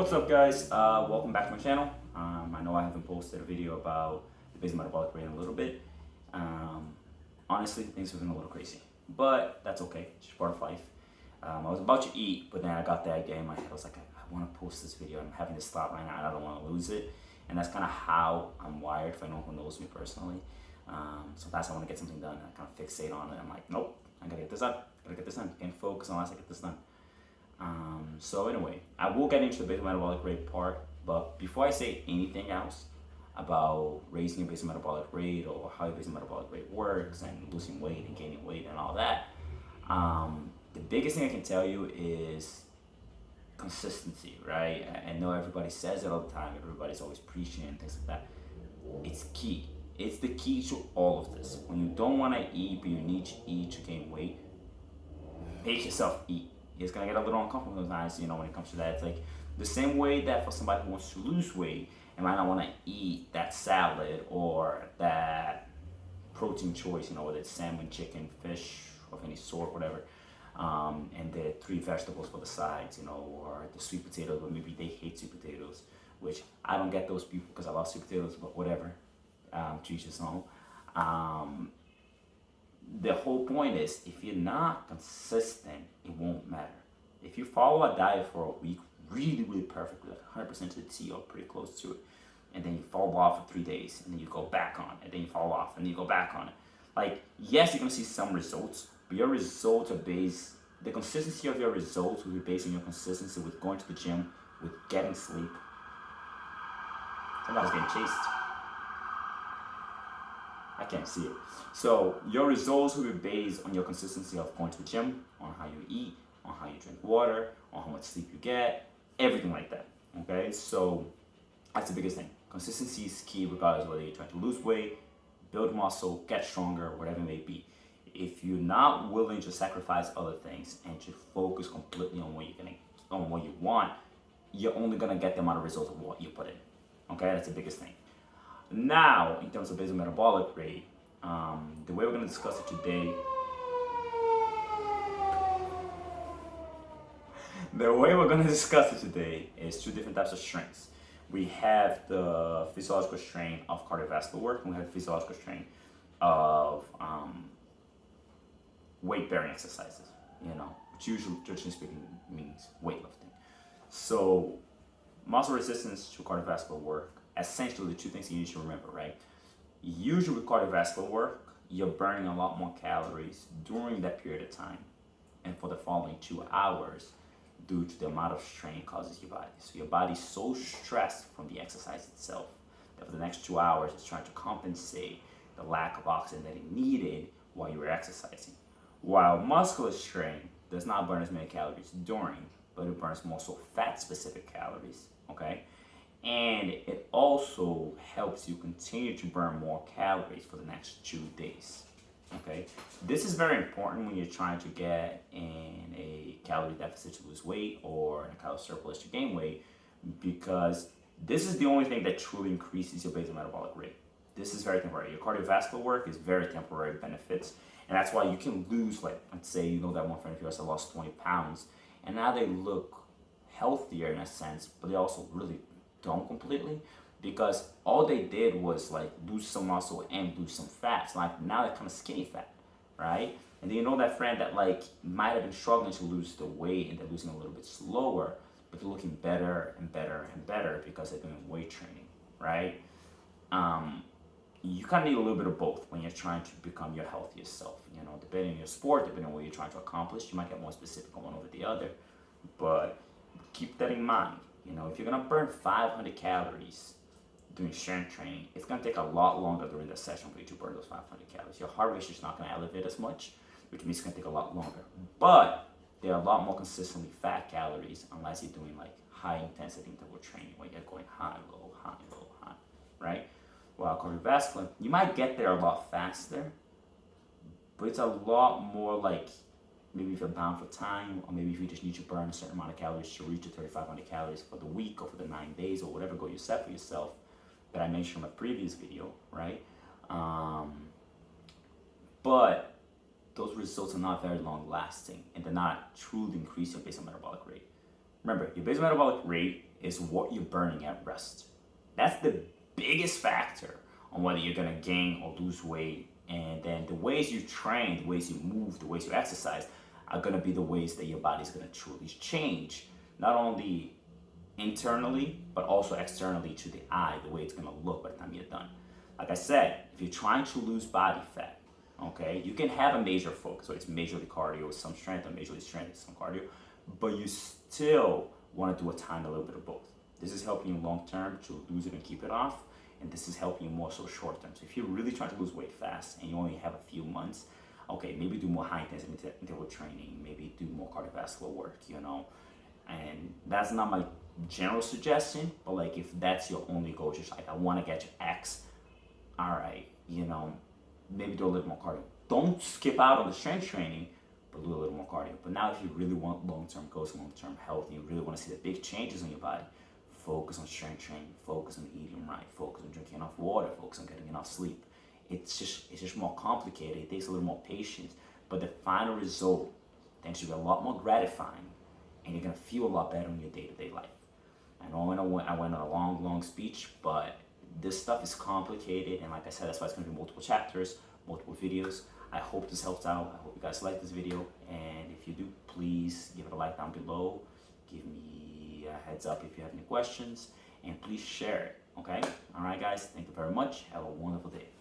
What's up, guys? Welcome back to my channel. I know I haven't posted a video about the basal metabolic rate in a little bit. Honestly, things have been a little crazy, but that's okay. It's just part of life. I was about to eat, but then I got that idea in my head. I was like, I want to post this video. I'm having to stop right now, and I don't want to lose it. And that's kind of how I'm wired. For anyone who knows me personally, sometimes I want to get something done, and I kind of fixate on it. I'm like, nope, I gotta get this done. Gotta get this done. Can't focus unless I get this done. So anyway, I will get into the basal metabolic rate part, but before I say anything else about raising your basal metabolic rate or how your basal metabolic rate works and losing weight and gaining weight and all that, the biggest thing I can tell you is consistency, right? I know everybody says it all the time, everybody's always preaching and things like that. It's key. It's the key to all of this. When you don't want to eat, but you need to eat to gain weight, make yourself eat. It's gonna get a little uncomfortable sometimes, when it comes to that. It's like the same way that for somebody who wants to lose weight and might not want to eat that salad or that protein choice, whether it's salmon, chicken, fish of any sort, whatever, and the 3 vegetables for the sides, or the sweet potatoes, but maybe they hate sweet potatoes, which I don't get those people because I love sweet potatoes, but whatever, to each his own. The whole point is, if you're not consistent, it won't matter. If you follow a diet for a week really perfectly, like 100% to the T or pretty close to it, and then you fall off for 3 days, and then you go back on it, and then you fall off, and then you go back on it. Like, yes, you're gonna see some results, but your results are the consistency of your results will be based on your consistency with going to the gym, with getting sleep. Somebody's getting chased. I can't see it. So your results will be based on your consistency of going to the gym, on how you eat, on how you drink water, on how much sleep you get, everything like that. Okay, so that's the biggest thing. Consistency is key regardless of whether you're trying to lose weight, build muscle, get stronger, whatever it may be. If you're not willing to sacrifice other things and to focus completely on what you want, you're only gonna get the amount of results of what you put in. Okay, that's the biggest thing. Now, in terms of basal metabolic rate, the way we're going to discuss it today, is 2 different types of strengths. We have the physiological strain of cardiovascular work, and we have the physiological strain of weight-bearing exercises, which usually, traditionally speaking, means weightlifting. So, muscle resistance to cardiovascular work, essentially the 2 things you need to remember, right? Usually with cardiovascular work, you're burning a lot more calories during that period of time and for the following 2 hours due to the amount of strain it causes your body. So your body's so stressed from the exercise itself that for the next 2 hours it's trying to compensate the lack of oxygen that it needed while you were exercising. While muscular strain does not burn as many calories during, but it burns more so fat-specific calories, okay? And it also helps you continue to burn more calories for the next 2 days, okay? This is very important when you're trying to get in a calorie deficit to lose weight or in a calorie surplus to gain weight, because this is the only thing that truly increases your basal metabolic rate. This is very temporary. Your cardiovascular work is very temporary benefits, and that's why you can lose, like, let's say, that one friend of yours that lost 20 pounds, and now they look healthier in a sense, but they also really don't completely, because all they did was like lose some muscle and lose some fat. So like now they're kind of skinny fat, right? And then that friend that like might have been struggling to lose the weight and they're losing a little bit slower, but they're looking better and better and better because they're doing weight training, right? You kind of need a little bit of both when you're trying to become your healthiest self. Depending on your sport, depending on what you're trying to accomplish, you might get more specific on one over the other, but keep that in mind. If you're gonna burn 500 calories doing strength training, it's gonna take a lot longer during the session for you to burn those 500 calories. Your heart rate is not gonna elevate as much, which means it's gonna take a lot longer. But there are a lot more consistently fat calories unless you're doing like high intensity interval training where you're going high, low, high, low, high, right? While cardiovascular, you might get there a lot faster, but it's a lot more like, maybe if you're bound for time, or maybe if you just need to burn a certain amount of calories to reach the 3,500 calories for the week or for the 9 days or whatever goal you set for yourself that I mentioned in my previous video, right? But those results are not very long lasting and they're not truly increasing your basal metabolic rate. Remember, your basal metabolic rate is what you're burning at rest. That's the biggest factor on whether you're gonna gain or lose weight. And then the ways you train, the ways you move, the ways you exercise are gonna be the ways that your body's gonna truly change. Not only internally, but also externally to the eye, the way it's gonna look by the time you're done. Like I said, if you're trying to lose body fat, okay, you can have a major focus, so it's majorly cardio with some strength, or majorly strength with some cardio, but you still want to do a little bit of both. This is helping you long term to lose it and keep it off, and this is helping you more so short term. So if you're really trying to lose weight fast and you only have a few months, okay, maybe do more high intensity interval training, maybe do more cardiovascular work, and that's not my general suggestion, but like if that's your only goal, just like I want to get to X, all right, maybe do a little more cardio. Don't skip out on the strength training, but do a little more cardio. But now if you really want long-term goals, long-term health, and you really want to see the big changes in your body, focus on strength training, focus on eating right, focus on drinking enough water, focus on getting enough sleep. It's just more complicated. It takes a little more patience, but the final result tends to be a lot more gratifying, and you're gonna feel a lot better in your day-to-day life. I know I went on a long speech, but this stuff is complicated, and like I said, that's why it's going to be multiple chapters, multiple videos. I hope this helps out. I hope you guys like this video, and if you do, please give it a like down below. Give me a heads up if you have any questions, and please share it, okay? All right, guys, thank you very much. Have a wonderful day.